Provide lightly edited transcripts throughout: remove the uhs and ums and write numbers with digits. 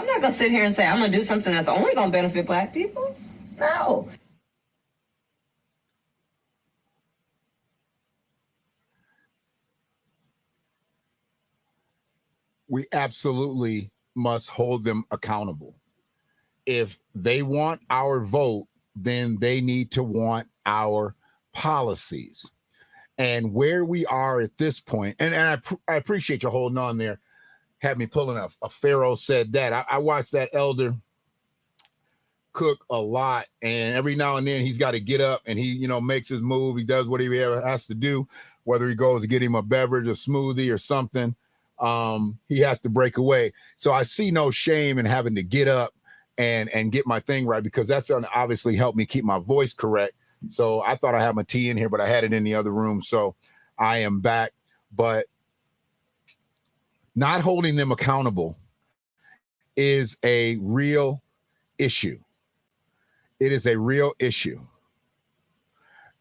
I'm not going to sit here and say I'm going to do something that's only going to benefit Black people. No. We absolutely must hold them accountable. If they want our vote, then they need to want our policies. And where we are at this point, and I appreciate you holding on there, had me pulling a Pharaoh said that. I watched that elder cook a lot, and every now and then he's got to get up and he, makes his move. He does what he has to do, whether he goes to get him a beverage, a smoothie or something. He has to break away. So I see no shame in having to get up and get my thing right, because that's going to obviously help me keep my voice correct. So I thought I had my tea in here, but I had it in the other room. So I am back. But not holding them accountable is a real issue. It is a real issue.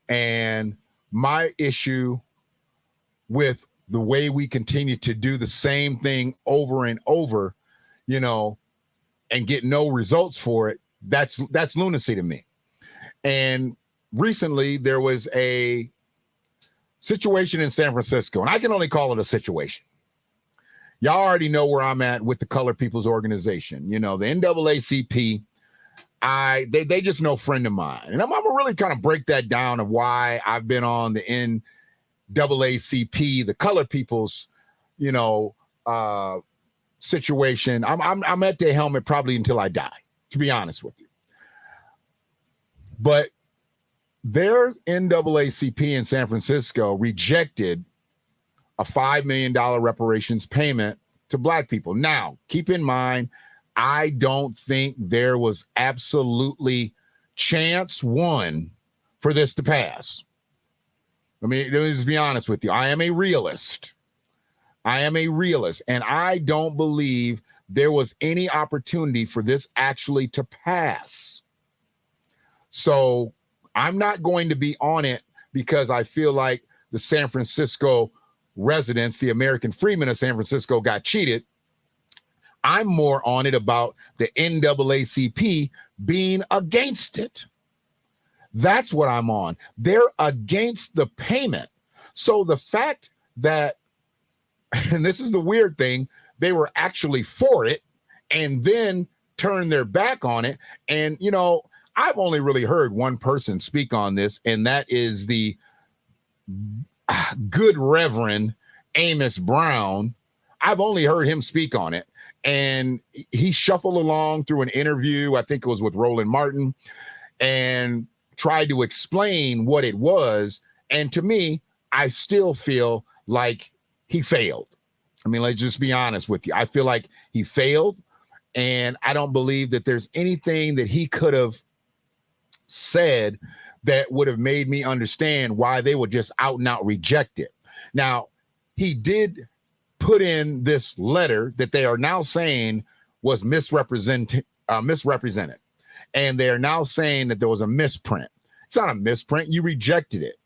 And my issue with the way we continue to do the same thing over and over, and get no results for it, that's lunacy to me. And recently there was a situation in San Francisco, and I can only call it a situation. Y'all already know where I'm at with the Colored People's Organization. The NAACP, they just no friend of mine. And I'm gonna really kind of break that down of why I've been on the NAACP, the Colored People's, situation. I'm at their helmet probably until I die, to be honest with you. But their NAACP in San Francisco rejected a $5 million reparations payment to Black people. Now, keep in mind, I don't think there was absolutely chance one for this to pass. Let me just be honest with you. I am a realist. And I don't believe there was any opportunity for this actually to pass. So I'm not going to be on it because I feel like the San Francisco residents, the American freedmen of San Francisco, got cheated. I'm more on it about the NAACP being against it. That's what I'm on. They're against the payment. So the fact that, and this is the weird thing, they were actually for it and then turned their back on it. And, I've only really heard one person speak on this, and that is the good Reverend Amos Brown. I've only heard him speak on it. And he shuffled along through an interview, I think it was with Roland Martin, and tried to explain what it was. And to me, I still feel like he failed. I mean, let's just be honest with you. I feel like he failed, and I don't believe that there's anything that he could have said that would have made me understand why they would just out and out reject it. Now, he did put in this letter that they are now saying was misrepresented. And they are now saying that there was a misprint. It's not a misprint. You rejected it.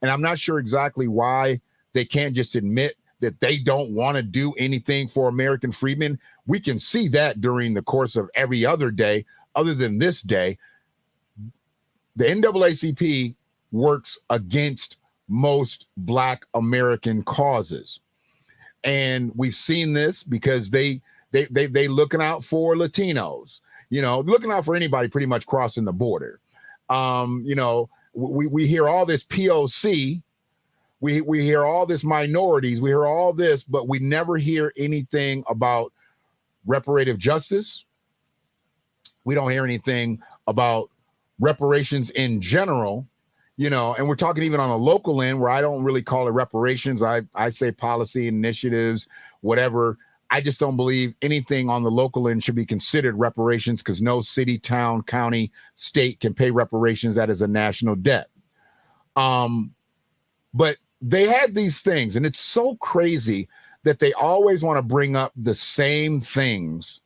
And I'm not sure exactly why they can't just admit that they don't want to do anything for American freedmen. We can see that during the course of every other day, other than this day. The NAACP works against most Black American causes. And we've seen this because they looking out for Latinos, looking out for anybody pretty much crossing the border. We hear all this POC, we hear all this minorities, we hear all this, but we never hear anything about reparative justice. We don't hear anything about reparations in general, and we're talking even on a local end where I don't really call it reparations. I say policy initiatives, whatever. I just don't believe anything on the local end should be considered reparations, because no city, town, county, state can pay reparations. That is a national debt. But they had these things, and it's so crazy that they always want to bring up the same things,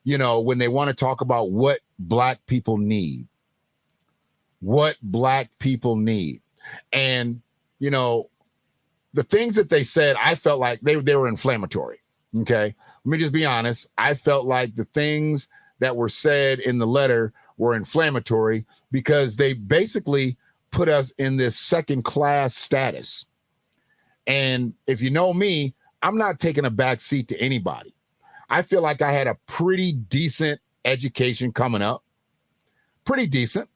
when they want to talk about what Black people need. What Black people need. And, the things that they said, I felt like they were inflammatory. Okay. Let me just be honest. I felt like the things that were said in the letter were inflammatory because they basically put us in this second class status. And if you know me, I'm not taking a back seat to anybody. I feel like I had a pretty decent education coming up, pretty decent.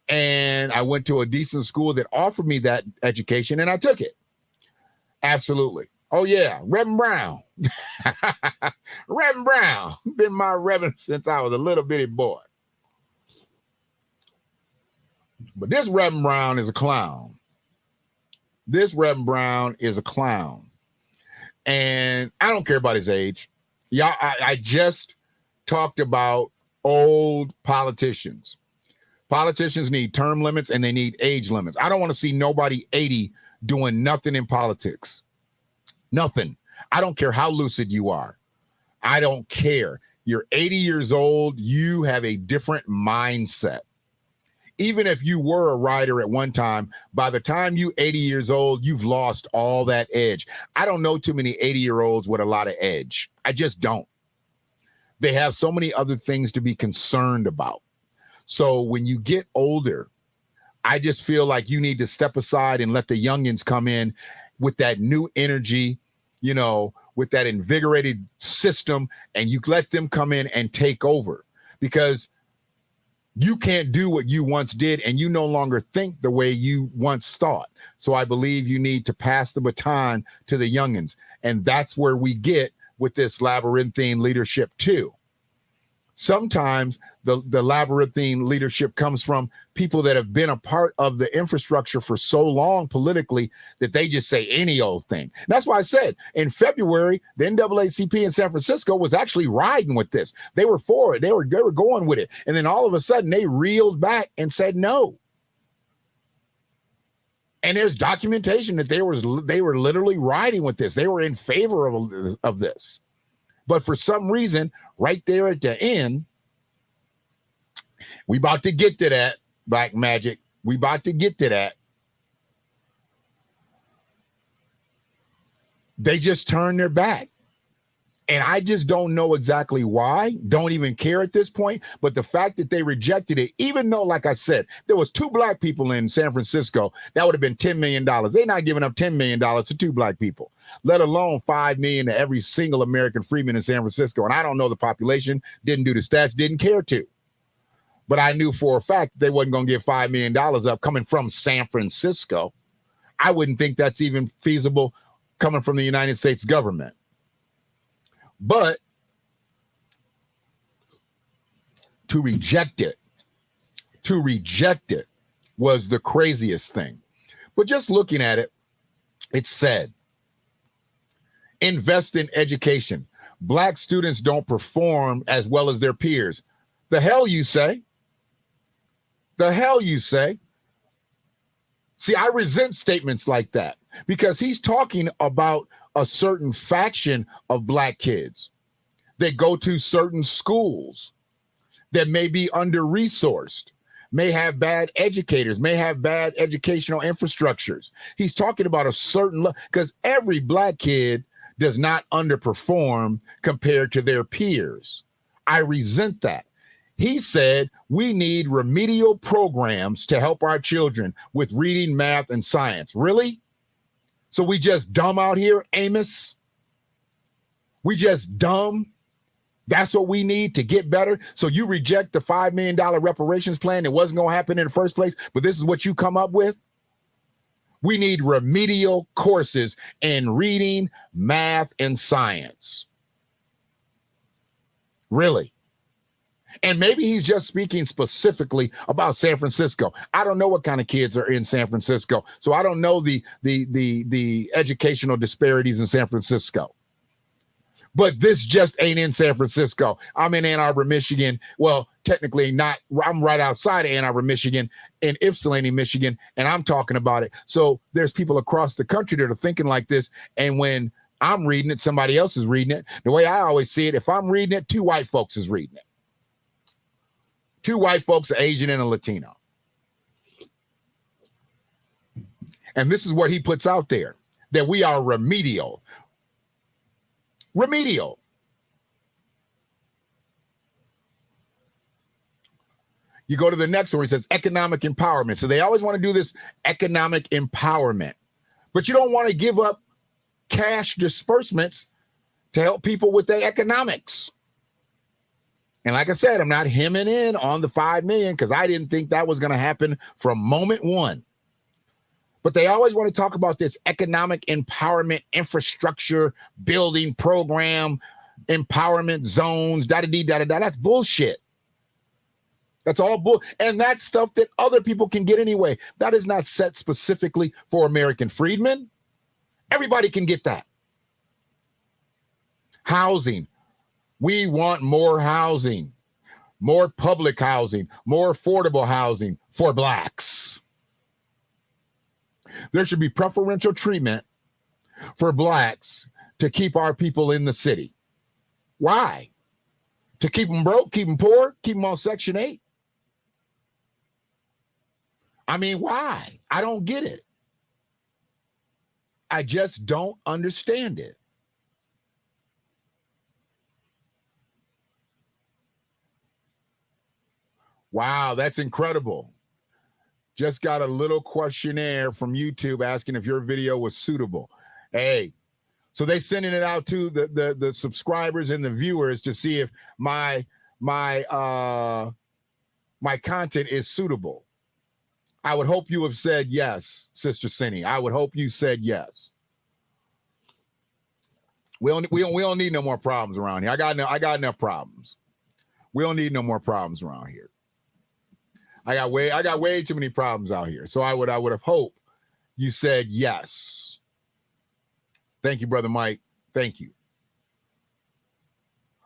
And I went to a decent school that offered me that education, and I took it. Absolutely. Oh, yeah, Reverend Brown. Reverend Brown. Been my Reverend since I was a little bitty boy. But this Reverend Brown is a clown. This Reverend Brown is a clown. And I don't care about his age. Yeah, I just talked about old politicians. Politicians need term limits and they need age limits. I don't want to see nobody 80 doing nothing in politics. Nothing. I don't care how lucid you are. I don't care. You're 80 years old. You have a different mindset. Even if you were a writer at one time, by the time you're 80 years old, you've lost all that edge. I don't know too many 80-year-olds with a lot of edge. I just don't. They have so many other things to be concerned about. So when you get older, I just feel like you need to step aside and let the youngins come in with that new energy, you know, with that invigorated system, and you let them come in and take over, because you can't do what you once did, and you no longer think the way you once thought. So I believe you need to pass the baton to the youngins. And that's where we get with this labyrinthine leadership too. Sometimes the labyrinthine leadership comes from people that have been a part of the infrastructure for so long politically that they just say any old thing. That's why I said in February, the NAACP in San Francisco was actually riding with this. They were for it. They were going with it. And then all of a sudden they reeled back and said no. And there's documentation that they were literally riding with this. They were in favor of this. But for some reason, right there at the end, we about to get to that, Black Magic. We about to get to that. They just turned their back. And I just don't know exactly why. Don't even care at this point. But the fact that they rejected it, even though, like I said, there was 2 black people in San Francisco, that would have been $10 million. They're not giving up $10 million to 2 black people, let alone $5 million to every single American freeman in San Francisco. And I don't know the population, didn't do the stats, didn't care to. But I knew for a fact they wasn't going to give $5 million up coming from San Francisco. I wouldn't think that's even feasible coming from the United States government. But to reject it was the craziest thing. But just looking at it, it said, invest in education. Black students don't perform as well as their peers. The hell you say? The hell you say? See, I resent statements like that because he's talking about a certain faction of black kids that go to certain schools that may be under-resourced, may have bad educators, may have bad educational infrastructures. He's talking about a certain, because every black kid does not underperform compared to their peers. I resent that. He said we need remedial programs to help our children with reading, math, and science. Really? So we just dumb out here, Amos? We just dumb? That's what we need to get better? So you reject the $5 million reparations plan that wasn't going to happen in the first place, but this is what you come up with? We need remedial courses in reading, math, and science. Really? And maybe he's just speaking specifically about San Francisco. I don't know what kind of kids are in San Francisco, so I don't know the educational disparities in San Francisco. But this just ain't in San Francisco. I'm in Ann Arbor, Michigan. Well, technically not. I'm right outside of Ann Arbor, Michigan, in Ypsilanti, Michigan, and I'm talking about it. So there's people across the country that are thinking like this, and when I'm reading it, somebody else is reading it. The way I always see it, if I'm reading it, 2 white folks is reading it. 2 white folks, an Asian and a Latino. And this is what he puts out there, that we are remedial. Remedial. You go to the next one, it says economic empowerment. So they always want to do this economic empowerment, but you don't want to give up cash disbursements to help people with their economics. And like I said, I'm not hemming in on the 5 million because I didn't think that was going to happen from moment one. But they always want to talk about this economic empowerment infrastructure building program, empowerment zones, da-da-dee, da-da-da. That's bullshit. That's all bull. And that's stuff that other people can get anyway. That is not set specifically for American freedmen. Everybody can get that. Housing. We want more housing, more public housing, more affordable housing for Blacks. There should be preferential treatment for Blacks to keep our people in the city. Why? To keep them broke, keep them poor, keep them on Section 8? I mean, why? I don't get it. I just don't understand it. Wow, that's incredible. Just got a little questionnaire from YouTube asking if your video was suitable. Hey, so they sending it out to the subscribers and the viewers to see if my content is suitable. I would hope you have said yes, Sister Cindy. I would hope you said yes. We don't need no more problems around here. I got enough problems. We don't need no more problems around here. I got way too many problems out here. So I would have hoped you said yes. Thank you, Brother Mike. Thank you.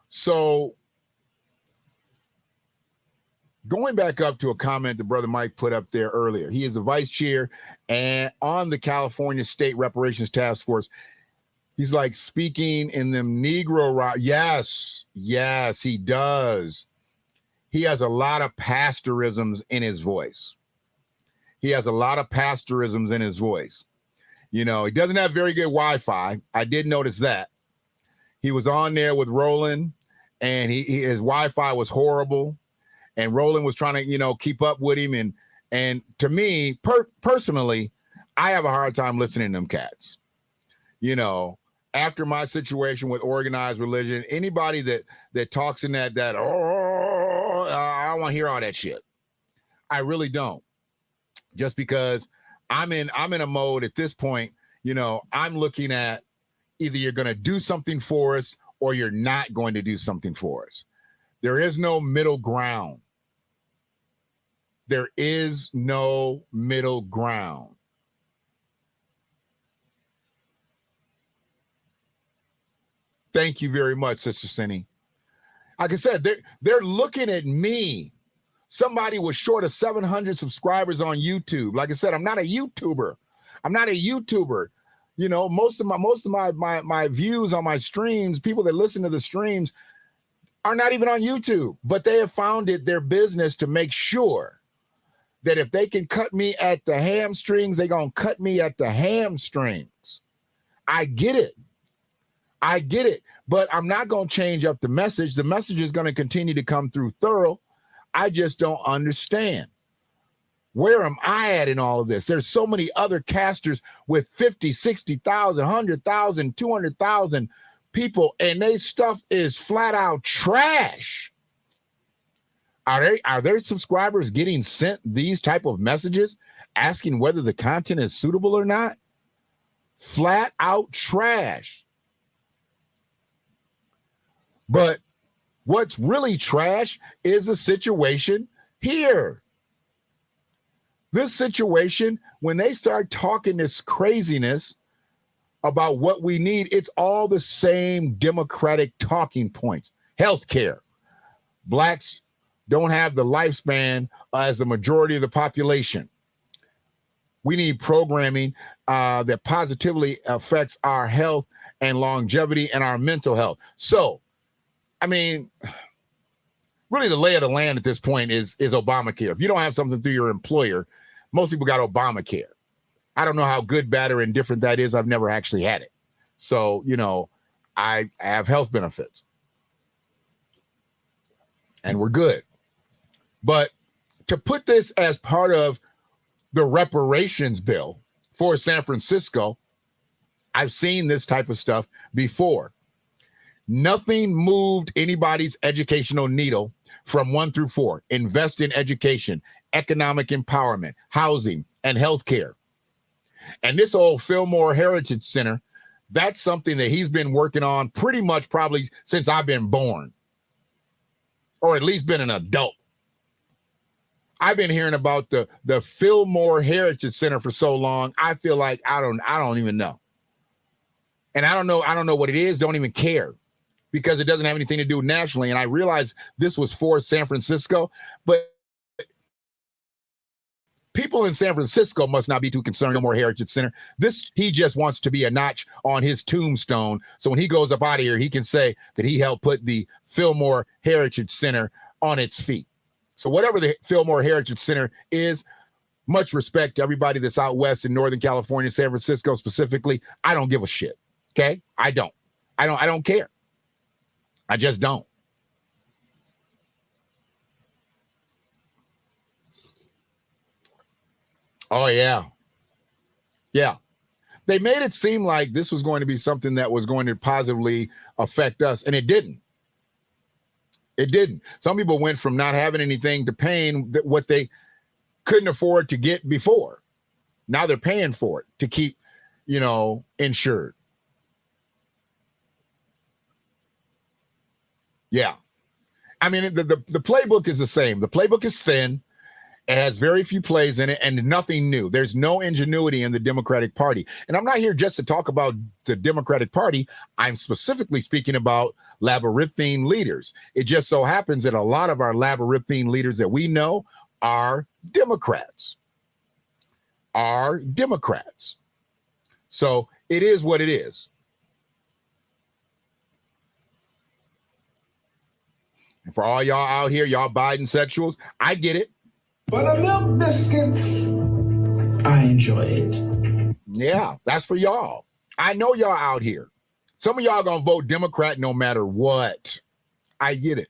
So going back up to a comment that Brother Mike put up there earlier. He is the vice chair and on the California State Reparations Task Force. He's like speaking in them Negro. Yes, he does. He has a lot of pastorisms in his voice. He has a lot of pastorisms in his voice. You know, he doesn't have very good Wi-Fi. I did notice that. He was on there with Roland, and his Wi-Fi was horrible. And Roland was trying to, you know, keep up with him. And to me, personally, I have a hard time listening to them cats. You know, after my situation with organized religion, anybody that talks in that I don't want to hear all that shit. I really don't. Just because I'm in a mode at this point, you know, I'm looking at either you're going to do something for us or you're not going to do something for us. There is no middle ground. There is no middle ground. Thank you very much, Sister Cindy. Like I said, they're looking at me. Somebody was short of 700 subscribers on YouTube. Like I said, I'm not a YouTuber. You know, most of my views on my streams, people that listen to the streams are not even on YouTube, but they have found it their business to make sure that if they can cut me at the hamstrings, they're going to cut me at the hamstrings. I get it. But I'm not going to change up the message. The message is going to continue to come through thorough. I just don't understand. Where am I at in all of this? There's so many other casters with 50, 60,000, 100,000, 200,000 people, and their stuff is flat out trash. Are their subscribers getting sent these type of messages asking whether the content is suitable or not? Flat out trash. But what's really trash is the situation here. This situation, when they start talking this craziness about what we need, it's all the same Democratic talking points. Healthcare. Blacks don't have the lifespan as the majority of the population. We need programming that positively affects our health and longevity and our mental health. So, I mean, really the lay of the land at this point is Obamacare. If you don't have something through your employer, most people got Obamacare. I don't know how good, bad, or indifferent that is. I've never actually had it. So, you know, I have health benefits. And we're good. But to put this as part of the reparations bill for San Francisco, I've seen this type of stuff before. Nothing moved anybody's educational needle from 1 through 4. Invest in education, economic empowerment, housing, and healthcare. And this old Fillmore Heritage Center, that's something that he's been working on pretty much probably since I've been born, or at least been an adult. I've been hearing about the Fillmore Heritage Center for so long. I feel like I don't even know. And I don't know what it is, don't even care, because it doesn't have anything to do nationally. And I realized this was for San Francisco, but people in San Francisco must not be too concerned. No more Heritage Center. He just wants to be a notch on his tombstone. So when he goes up out of here, he can say that he helped put the Fillmore Heritage Center on its feet. So whatever the Fillmore Heritage Center is, much respect to everybody that's out west in Northern California, San Francisco specifically. I don't give a shit. Okay? I don't care. I just don't. Oh, yeah. Yeah. They made it seem like this was going to be something that was going to positively affect us, and it didn't. It didn't. Some people went from not having anything to paying what they couldn't afford to get before. Now they're paying for it to keep, insured. Yeah. I mean, the playbook is the same. The playbook is thin. It has very few plays in it and nothing new. There's no ingenuity in the Democratic Party. And I'm not here just to talk about the Democratic Party. I'm specifically speaking about labyrinthine leaders. It just so happens that a lot of our labyrinthine leaders that we know are Democrats. So it is what it is. And for all y'all out here, y'all Biden sexuals, I get it. Buttermilk biscuits, I enjoy it. Yeah, that's for y'all. I know y'all out here. Some of y'all gonna vote Democrat no matter what. I get it.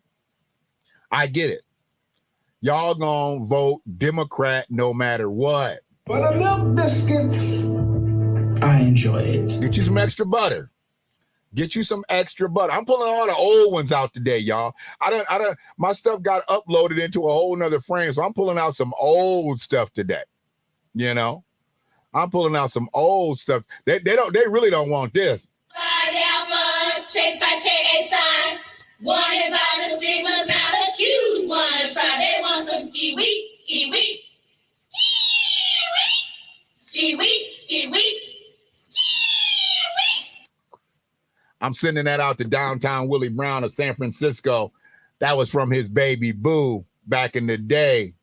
Y'all gonna vote Democrat no matter what. Buttermilk biscuits, I enjoy it. Get you some extra butter. I'm pulling all the old ones out today, y'all. My stuff got uploaded into a whole nother frame, so I'm pulling out some old stuff today. I'm pulling out some old stuff. They really don't want this. By down funds, chased by KA sign. Wanted by the stigmas, now accused. Wanna try, they want some ski week, ski week. Ski week, ski week, ski week. I'm sending that out to downtown Willie Brown of San Francisco. That was from his baby boo back in the day.